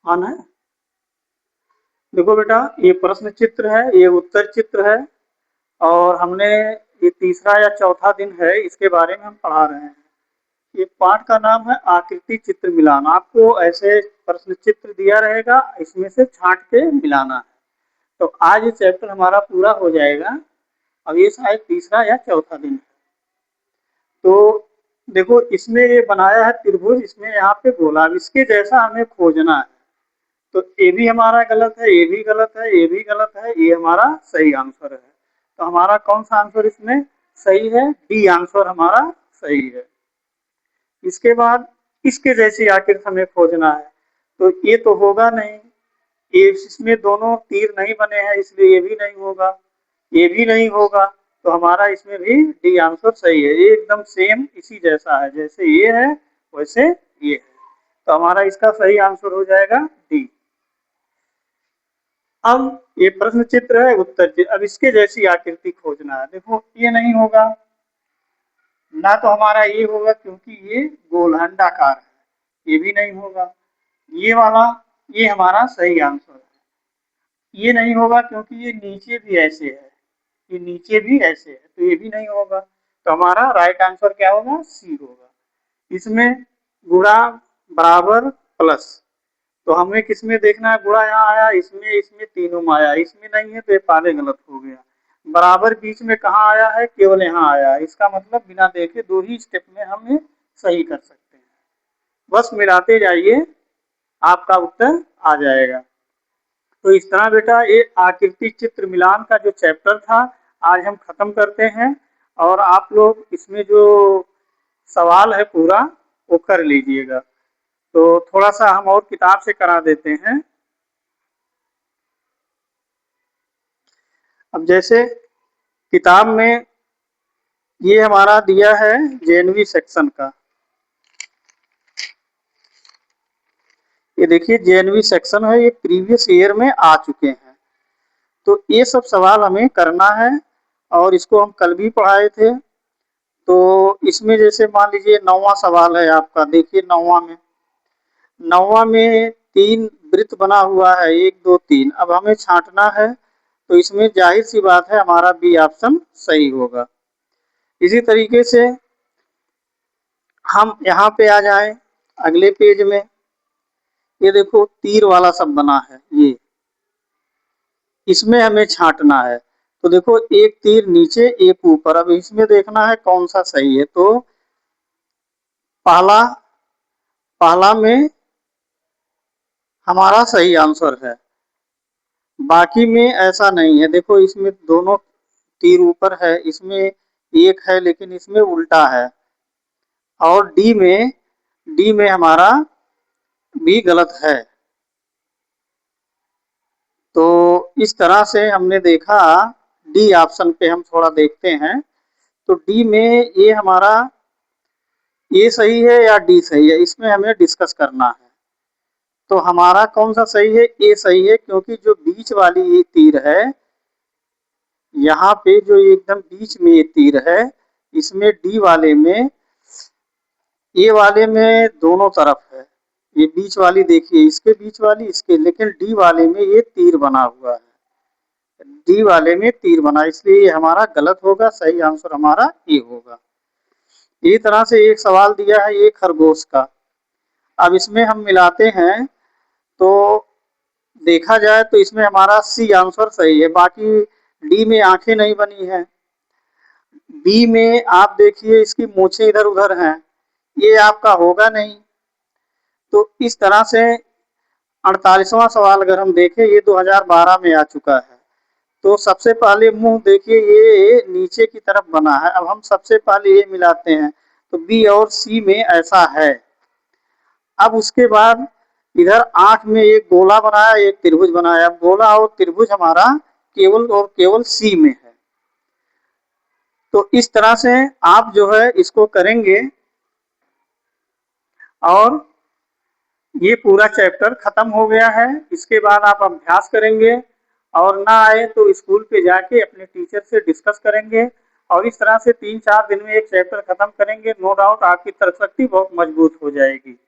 आना है। देखो बेटा, ये प्रश्न चित्र है, ये उत्तर चित्र है, और हमने ये तीसरा या चौथा दिन है, इसके बारे में हम पढ़ा रहे हैं। ये पाठ का नाम है आकृति चित्र मिलान। आपको ऐसे प्रश्न चित्र दिया रहेगा, इसमें से छांट के मिलाना है। तो आज ये चैप्टर हमारा पूरा हो जाएगा। अब ये शायद तीसरा या चौथा दिन है। तो देखो, इसमें ये बनाया है त्रिभुज, इसमें यहाँ पे गोला, अब इसके जैसा हमें खोजना है। तो ये भी हमारा गलत है, ये भी गलत है, ये भी गलत है, ये हमारा सही आंसर है। तो हमारा कौन सा आंसर इसमें सही है? डी आंसर हमारा सही है। इसके बाद इसके जैसी आकृति हमें खोजना है। तो ये तो होगा नहीं, ये इसमें दोनों तीर नहीं बने हैं, इसलिए ये भी नहीं होगा, ये भी नहीं होगा। तो हमारा इसमें भी डी आंसर सही है। ये एकदम सेम इसी जैसा है, जैसे ये है वैसे ये है। तो हमारा इसका सही आंसर हो जाएगा डी। अब ये प्रश्न चित्र है, उत्तर चित्र। अब इसके जैसी आकृति खोजना है। देखो, ये नहीं होगा, ना तो हमारा ये होगा क्योंकि ये गोल अंडाकार है, ये भी नहीं होगा। ये वाला, ये हमारा सही आंसर है। ये नहीं होगा क्योंकि ये नीचे भी ऐसे है, ये नीचे भी ऐसे है, तो ये भी नहीं होगा। तो हमारा राइट आंसर क्या होगा? सी होगा। इसमें गुणा, बराबर, प्लस, तो हमें किसमें देखना है? गुणा यहाँ आया, इसमें इसमें तीनों में आया, इसमें नहीं है तो ये पहले गलत हो गया। बराबर बीच में कहाँ आया है? केवल यहाँ आया है। इसका मतलब बिना देखे दो ही स्टेप में हम ये सही कर सकते हैं। बस मिलाते जाइए, आपका उत्तर आ जाएगा। तो इस तरह बेटा ये आकृति चित्र मिलान का जो चैप्टर था, आज हम खत्म करते हैं। और आप लोग इसमें जो सवाल है पूरा वो कर लीजिएगा। तो थोड़ा सा हम और किताब से करा देते हैं। अब जैसे किताब में ये हमारा दिया है जेएनवी सेक्शन का, ये देखिए जेएनवी सेक्शन है, ये प्रीवियस ईयर में आ चुके हैं। तो ये सब सवाल हमें करना है, और इसको हम कल भी पढ़ाए थे। तो इसमें जैसे मान लीजिए 9वां सवाल है आपका, देखिए 9वां में 3 वृत्त बना हुआ है, 1 2 3। अब हमें छांटना है, तो इसमें जाहिर सी बात है हमारा बी ऑप्शन सही होगा। इसी तरीके से हम यहाँ पे आ जाएं अगले पेज में, ये देखो तीर वाला सब बना है, ये इसमें हमें छांटना है। तो देखो, एक तीर नीचे एक ऊपर, अब इसमें देखना है कौन सा सही है। तो पहला पहला में हमारा सही आंसर है, बाकी में ऐसा नहीं है। देखो, इसमें दोनों तीर ऊपर है, इसमें एक है लेकिन इसमें उल्टा है, और डी में हमारा भी गलत है। तो इस तरह से हमने देखा। डी ऑप्शन पे हम थोड़ा देखते हैं। तो डी में ये हमारा ए सही है या डी सही है, इसमें हमें डिस्कस करना है। तो हमारा कौन सा सही है? ए सही है, क्योंकि जो बीच वाली ये तीर है, यहाँ पे जो एकदम बीच में ये तीर है, इसमें डी वाले में, ए वाले में दोनों तरफ है। ये बीच वाली देखिए, इसके बीच वाली इसके, लेकिन डी वाले में ये तीर बना हुआ है, डी वाले में तीर बना, इसलिए ये हमारा गलत होगा। सही आंसर हमारा ए होगा। इसी तरह से एक सवाल दिया है ये खरगोश का। अब इसमें हम मिलाते हैं, तो देखा जाए तो इसमें हमारा सी आंसर सही है, बाकी डी में आंखें नहीं बनी है, बी में आप देखिए इसकी मूछें इधर उधर हैं, ये आपका होगा नहीं। तो इस तरह से 48वां सवाल अगर हम देखें, ये 2012 में आ चुका है। तो सबसे पहले मुंह देखिए, ये नीचे की तरफ बना है। अब हम सबसे पहले ये मिलाते हैं, तो बी और सी में ऐसा है। अब उसके बाद इधर आंख में एक गोला बनाया, एक त्रिभुज बनाया। अब गोला और त्रिभुज हमारा केवल और केवल सी में है। तो इस तरह से आप जो है इसको करेंगे, और ये पूरा चैप्टर खत्म हो गया है। इसके बाद आप अभ्यास करेंगे, और ना आए तो स्कूल पे जाके अपने टीचर से डिस्कस करेंगे, और इस तरह से 3-4 दिन में एक चैप्टर खत्म करेंगे। नो डाउट आपकी तर्क शक्ति बहुत मजबूत हो जाएगी।